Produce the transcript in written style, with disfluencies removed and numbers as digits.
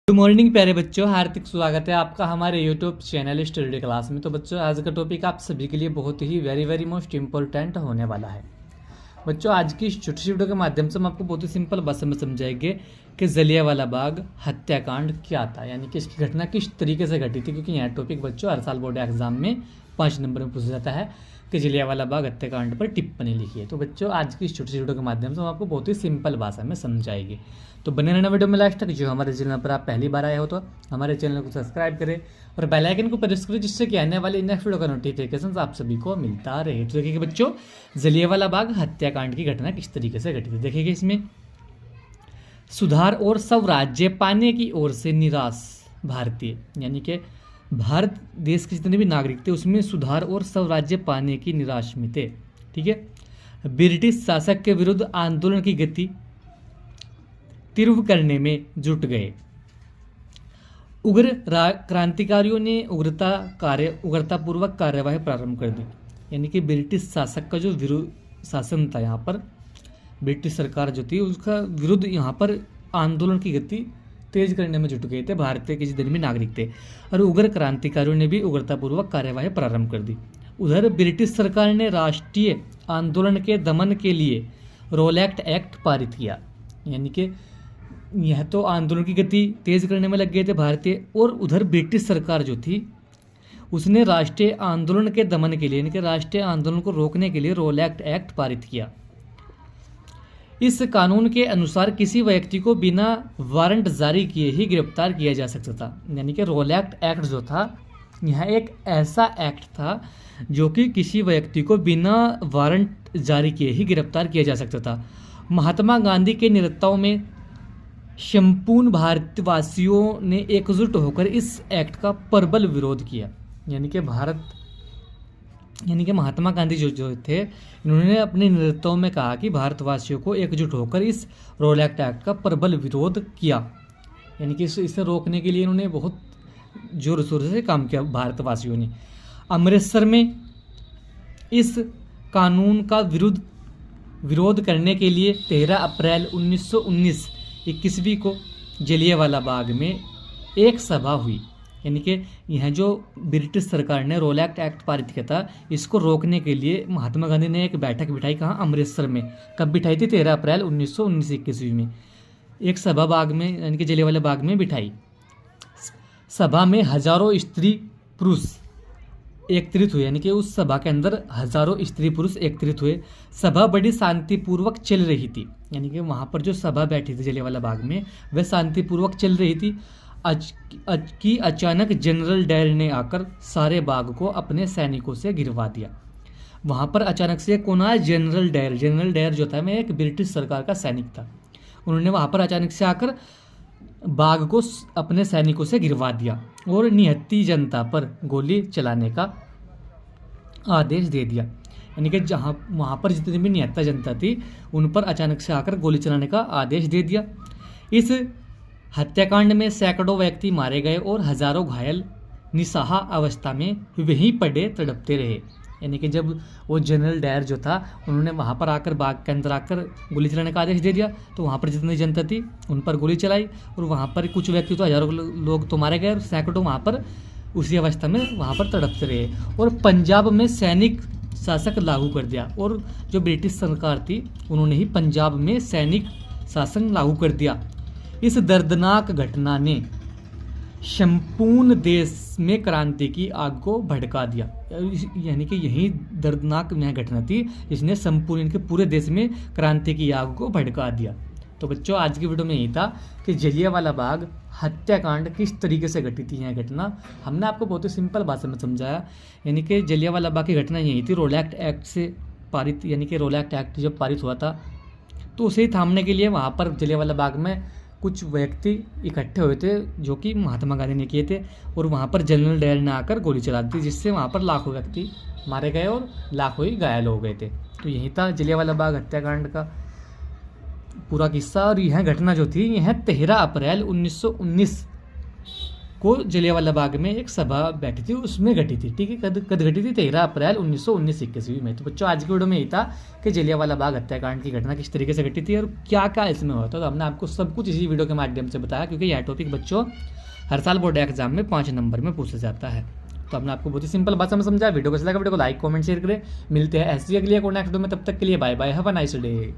Good morning प्यारे बच्चों, हार्दिक स्वागत है आपका हमारे यूट्यूब चैनल स्टडी क्लास में। तो बच्चों, आज का टॉपिक आप सभी के लिए बहुत ही वेरी मोस्ट इम्पोर्टेंट होने वाला है। बच्चों, आज की इस छोटी सी वीडियो के माध्यम से हम आपको बहुत ही सिंपल भाषा में समझाएंगे कि जलियांवाला बाग हत्याकांड क्या था, यानी कि इसकी घटना किस तरीके से घटी थी। क्योंकि यह टॉपिक बच्चों हर साल बोर्ड एग्जाम में 5 नंबर में पूछा जाता है कि जलियांवाला बाग हत्याकांड पर टिप्पणी लिखिए। तो बच्चों, आज की इस छोटी सी वीडियो के माध्यम से हम आपको बहुत ही सिंपल भाषा में समझाएंगे। तो बने रहना वीडियो में लास्ट तक। जो हमारे चैनल पर आप पहली बार आए हो तो हमारे चैनल को सब्सक्राइब करें और बेल आइकन को प्रेस करें, जिससे कि आने वाले नेक्स्ट वीडियो का नोटिफिकेशन आप सभी को मिलता रहे। तो देखिए बच्चों, जलियांवाला बाग हत्याकांड की घटना किस तरीके से घटी थी। देखिए इसमें सुधार और स्वराज्य पाने की ओर से निराश भारतीय, यानी कि भारत देश के जितने भी नागरिक थे उसमें सुधार और स्वराज्य पाने की निराश में थे। ठीक है, ब्रिटिश शासक के विरुद्ध आंदोलन की गति तीव्र करने में जुट गए। उग्र क्रांतिकारियों ने उग्रतापूर्वक कार्यवाही प्रारंभ कर दी। यानी कि ब्रिटिश शासक का जो विरुद्ध शासन था, यहाँ पर ब्रिटिश सरकार जो थी उसका विरुद्ध यहाँ पर आंदोलन की गति तेज करने में जुट गए थे भारतीय के जितने भी नागरिक थे। और उग्र क्रांतिकारियों ने भी उग्रतापूर्वक कार्यवाही प्रारंभ कर दी। उधर ब्रिटिश सरकार ने राष्ट्रीय आंदोलन के दमन के लिए रोलैक्ट एक्ट पारित किया। यानी कि यह तो आंदोलन की गति तेज करने में लग गए थे भारतीय, और उधर ब्रिटिश सरकार जो थी उसने राष्ट्रीय आंदोलन के दमन के लिए, यानी कि राष्ट्रीय आंदोलन को रोकने के लिए रोलैक्ट एक्ट पारित किया। इस कानून के अनुसार किसी व्यक्ति को बिना वारंट जारी किए ही गिरफ्तार किया जा सकता था। यानी कि रोलैक्ट एक्ट जो था यह एक ऐसा एक्ट था जो कि किसी व्यक्ति को बिना वारंट जारी किए ही गिरफ्तार किया जा सकता था। महात्मा गांधी के नेतृत्व में संपूर्ण भारतवासियों ने एकजुट होकर इस एक्ट का प्रबल विरोध किया। यानी कि महात्मा गांधी जो थे, इन्होंने अपने नेतृत्व में कहा कि भारतवासियों को एकजुट होकर इस रोलैक्ट एक्ट का प्रबल विरोध किया। यानी कि इसे रोकने के लिए इन्होंने बहुत जोर शोर से काम किया भारतवासियों ने। अमृतसर में इस कानून का विरोध करने के लिए 13 अप्रैल 1919 21वीं को जलियांवाला बाग में एक सभा हुई। यानी कि यह जो ब्रिटिश सरकार ने रोलैक्ट एक्ट पारित किया था, इसको रोकने के लिए महात्मा गांधी ने एक बैठक बिठाई। कहाँ? अमृतसर में। कब बिठाई थी? 13 अप्रैल 1919 21वीं में एक सभा बाग में, यानी कि जलियांवाला बाग में बिठाई। सभा में हजारों स्त्री पुरुष एकत्रित हुए। यानी कि उस सभा के अंदर हजारों स्त्री पुरुष एकत्रित हुए। सभा बड़ी शांतिपूर्वक चल रही थी। यानी कि वहाँ पर जो सभा बैठी थी जलियांवाला बाग में, वह शांतिपूर्वक चल रही थी। अचानक जनरल डायर ने आकर सारे बाग को अपने सैनिकों से घिरवा दिया। वहाँ पर अचानक से कौन आया? जनरल डायर जो था, मैं एक ब्रिटिश सरकार का सैनिक था। उन्होंने वहाँ पर अचानक से आकर बाग को अपने सैनिकों से घिरवा दिया और निहत्थी जनता पर गोली चलाने का आदेश दे दिया। यानी कि जहाँ वहाँ पर जितनी भी निहत्था जनता थी उन पर अचानक से आकर गोली चलाने का आदेश दे दिया। इस हत्याकांड में सैकड़ों व्यक्ति मारे गए और हजारों घायल निस्सहाय अवस्था में वहीं पड़े तड़पते रहे। यानी कि जब वो जनरल डायर जो था, उन्होंने वहाँ पर आकर बाग के अंदर आकर गोली चलाने का आदेश दे दिया, तो वहाँ पर जितनी जनता थी उन पर गोली चलाई और वहाँ पर कुछ व्यक्ति तो हजारों लोग तो मारे गए और सैकड़ों वहाँ पर उसी अवस्था में वहाँ पर तड़पते रहे। और पंजाब में सैनिक शासक लागू कर दिया, और जो ब्रिटिश सरकार थी उन्होंने ही पंजाब में सैनिक शासन लागू कर दिया। इस दर्दनाक घटना ने संपूर्ण देश में क्रांति की आग को भड़का दिया। यानी कि यही दर्दनाक यह घटना थी जिसने संपूर्ण इनके पूरे देश में क्रांति की आग को भड़का दिया। तो बच्चों, आज की वीडियो में यही था कि जलियांवाला बाग हत्याकांड किस तरीके से घटी थी। यह घटना हमने आपको बहुत ही सिंपल भाषा में समझाया। यानी कि जलियांवाला बाग की घटना यही थी, रोलैक्ट एक्ट से पारित। यानी कि रोलैक्ट एक्ट जब पारित हुआ था तो उसे थामने के लिए वहाँ पर जलियांवाला बाग में कुछ व्यक्ति इकट्ठे हुए थे जो कि महात्मा गांधी ने किए थे, और वहाँ पर जनरल डायर ने आकर गोली चला दी, जिससे वहाँ पर लाखों व्यक्ति मारे गए और लाखों ही घायल हो गए थे। तो यही था जलियांवाला बाग हत्याकांड का पूरा किस्सा। और यह घटना जो थी यह 13 अप्रैल 1919 को जलियांवाला बाग में एक सभा बैठी थी, उसमें घटी थी। ठीक है, कद घटी थी 13 अप्रैल 1919 ईस्वी में। तो बच्चों आज की वीडियो में यही था कि जलियांवाला बाग हत्याकांड की घटना किस तरीके से घटी थी और क्या क्या इसमें हुआ था। तो हमने आपको सब कुछ इसी वीडियो के माध्यम से बताया, क्योंकि यह टॉपिक बच्चों हर साल बोर्ड एग्जाम में 5 नंबर में पूछा जाता है। तो हमने आपको बहुत ही सिंपल भाषा में समझा। वीडियो को अच्छा लगा वीडियो को लाइक कमेंट शेयर करें। मिलते हैं ऐसी अगली एक और नेक्स्ट वीडियो में, तब तक के लिए bye bye, have a nice day.